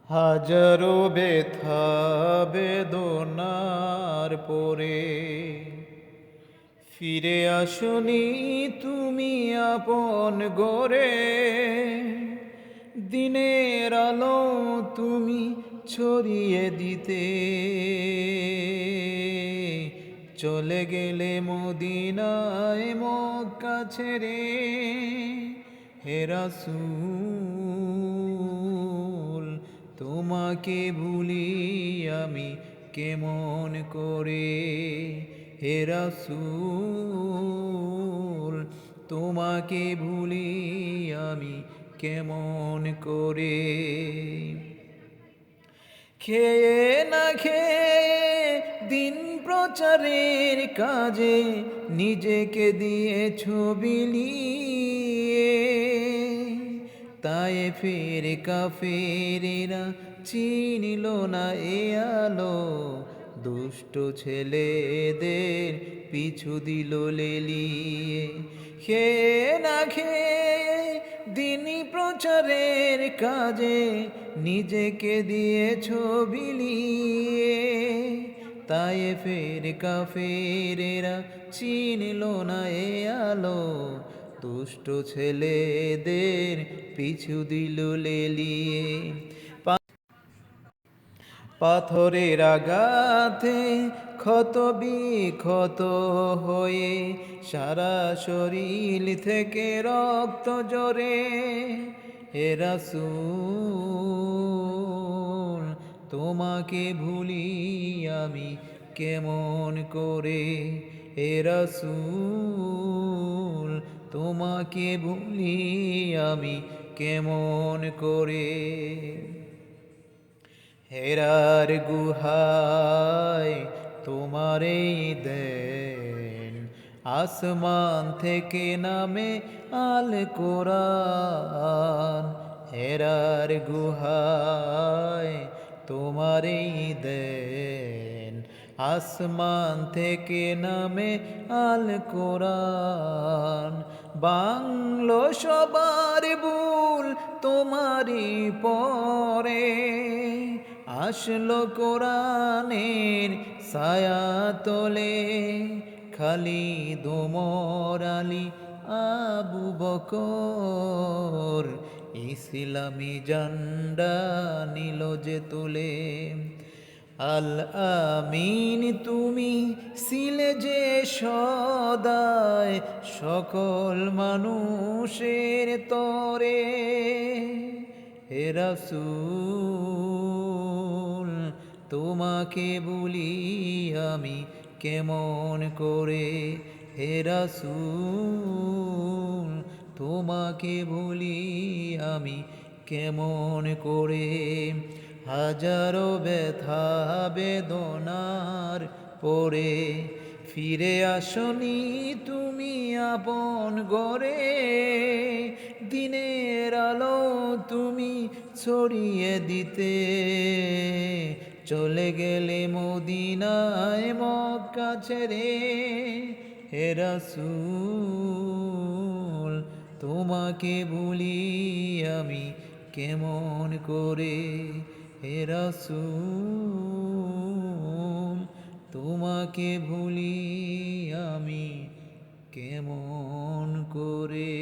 হাজারো ব্যথা বেদনার পরে ফিরে আসনি তুমি আপন গরে। দিনের আলো তুমি ছড়িয়ে দিতে চলে গেলে মদিনায় মক্কা ছেড়ে। হে রাসূল তোমাকে ভুলি আমি কেমন করে। হে রাসূল তোমাকে ভুলি আমি কেমন করে। খেয়ে না খেয়ে দিন প্রচারের কাজে নিজেকে দিয়েছ বিলিয়ে। তায়েফের কাফেরেরা চিনিল না এ আলো, দুষ্ট ছেলেদের পিছু দিল লেলিয়ে। খেয়ে না খেয়ে দিনই প্রচারের কাজে নিজেকে দিয়েছ বিলিয়ে। তায়েফের কাফেরেরা চিনিল না এ আলো, দুষ্ট ছেলেদের পিছু দিল লেলিয়ে। পাথরের আঘাতে ক্ষত বিক্ষত হয়ে সারা শরীর থেকে রক্ত ঝরে। হে রাসূল তোমাকে ভুলি আমি কেমন করে। হে রাসূল তোমাকে ভুলি আমি কেমন করে। হেরার গুহায় তোমারে দেন, আসমান থেকে নামে আল কোরআন। হেরার গুহায় তোমারে দেন, আসমান থেকে নামে আল কোরআন। বাংলো সবার ভুল তোমারই পরে, আসলো কোরআনের ছায়া তোলে। খালিদ ওমর আলী আবু বকর ইসলামী ঝান্ডা নিল যে তুলে। আল আমিন তুমি ছিলে যে সদায় সকল মানুষের তরে। হে রাসূল তোমাকে ভুলি আমি কেমন করে। হে রাসূল তোমাকে ভুলি আমি কেমন করে। হাজারো ব্যথা বেদনার পরে ফিরে আসনি তুমি আপন গরে। দিনের আলো তুমি ছড়িয়ে দিতে চলে গেলে মদিনায় মক্কা ছেড়ে। হে রাসূল তোমাকে ভুলি আমি কেমন করে। হে রাসূল তোমাকে ভুলি আমি কেমন করে।